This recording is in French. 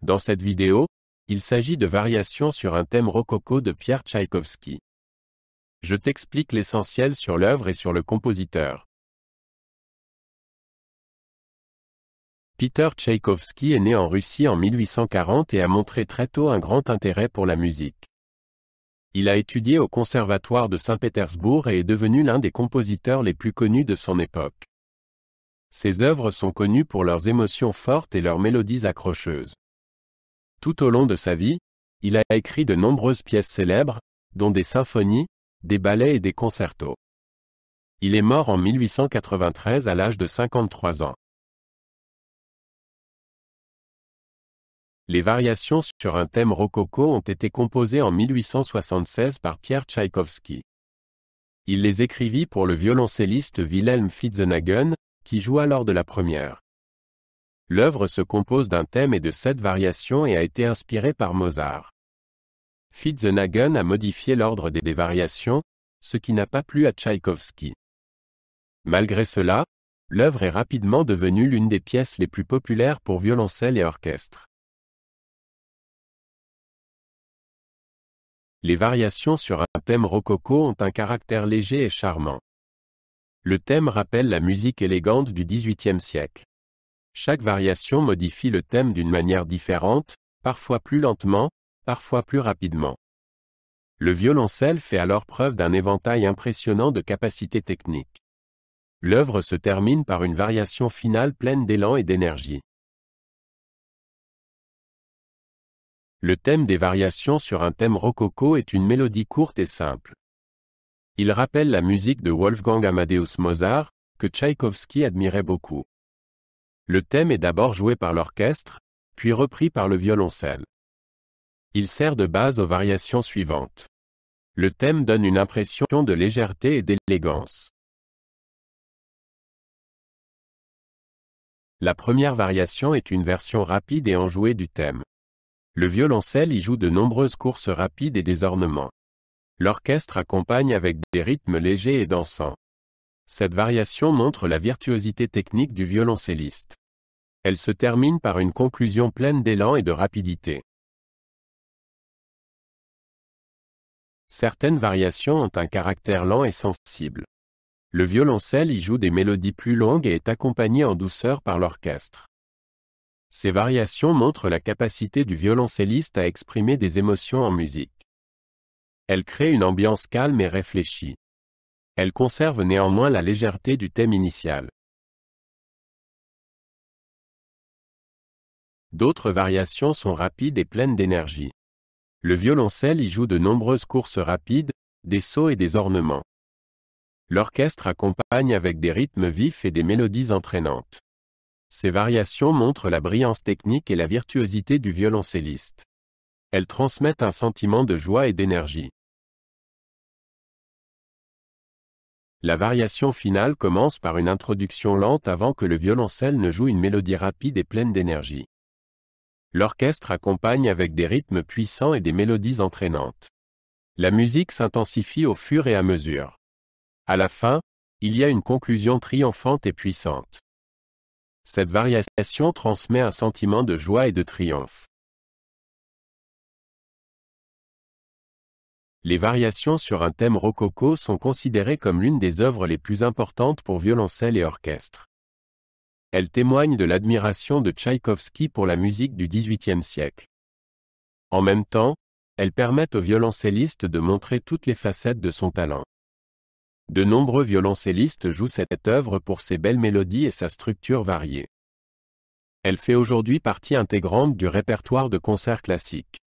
Dans cette vidéo, il s'agit de variations sur un thème rococo de Pierre Tchaïkovski. Je t'explique l'essentiel sur l'œuvre et sur le compositeur. Peter Tchaïkovski est né en Russie en 1840 et a montré très tôt un grand intérêt pour la musique. Il a étudié au Conservatoire de Saint-Pétersbourg et est devenu l'un des compositeurs les plus connus de son époque. Ses œuvres sont connues pour leurs émotions fortes et leurs mélodies accrocheuses. Tout au long de sa vie, il a écrit de nombreuses pièces célèbres, dont des symphonies, des ballets et des concertos. Il est mort en 1893 à l'âge de 53 ans. Les variations sur un thème rococo ont été composées en 1876 par Pierre Tchaïkovski. Il les écrivit pour le violoncelliste Wilhelm Fitzenhagen, qui joua lors de la première. L'œuvre se compose d'un thème et de 7 variations et a été inspirée par Mozart. Fitzenhagen a modifié l'ordre des variations, ce qui n'a pas plu à Tchaïkovski. Malgré cela, l'œuvre est rapidement devenue l'une des pièces les plus populaires pour violoncelle et orchestre. Les variations sur un thème rococo ont un caractère léger et charmant. Le thème rappelle la musique élégante du XVIIIe siècle. Chaque variation modifie le thème d'une manière différente, parfois plus lentement, parfois plus rapidement. Le violoncelle fait alors preuve d'un éventail impressionnant de capacités techniques. L'œuvre se termine par une variation finale pleine d'élan et d'énergie. Le thème des variations sur un thème rococo est une mélodie courte et simple. Il rappelle la musique de Wolfgang Amadeus Mozart, que Tchaïkovski admirait beaucoup. Le thème est d'abord joué par l'orchestre, puis repris par le violoncelle. Il sert de base aux variations suivantes. Le thème donne une impression de légèreté et d'élégance. La première variation est une version rapide et enjouée du thème. Le violoncelle y joue de nombreuses courses rapides et des ornements. L'orchestre accompagne avec des rythmes légers et dansants. Cette variation montre la virtuosité technique du violoncelliste. Elle se termine par une conclusion pleine d'élan et de rapidité. Certaines variations ont un caractère lent et sensible. Le violoncelle y joue des mélodies plus longues et est accompagné en douceur par l'orchestre. Ces variations montrent la capacité du violoncelliste à exprimer des émotions en musique. Elles créent une ambiance calme et réfléchie. Elles conservent néanmoins la légèreté du thème initial. D'autres variations sont rapides et pleines d'énergie. Le violoncelle y joue de nombreuses courses rapides, des sauts et des ornements. L'orchestre accompagne avec des rythmes vifs et des mélodies entraînantes. Ces variations montrent la brillance technique et la virtuosité du violoncelliste. Elles transmettent un sentiment de joie et d'énergie. La variation finale commence par une introduction lente avant que le violoncelle ne joue une mélodie rapide et pleine d'énergie. L'orchestre accompagne avec des rythmes puissants et des mélodies entraînantes. La musique s'intensifie au fur et à mesure. À la fin, il y a une conclusion triomphante et puissante. Cette variation transmet un sentiment de joie et de triomphe. Les variations sur un thème rococo sont considérées comme l'une des œuvres les plus importantes pour violoncelle et orchestre. Elles témoignent de l'admiration de Tchaïkovski pour la musique du XVIIIe siècle. En même temps, elles permettent au violoncelliste de montrer toutes les facettes de son talent. De nombreux violoncellistes jouent cette œuvre pour ses belles mélodies et sa structure variée. Elle fait aujourd'hui partie intégrante du répertoire de concerts classiques.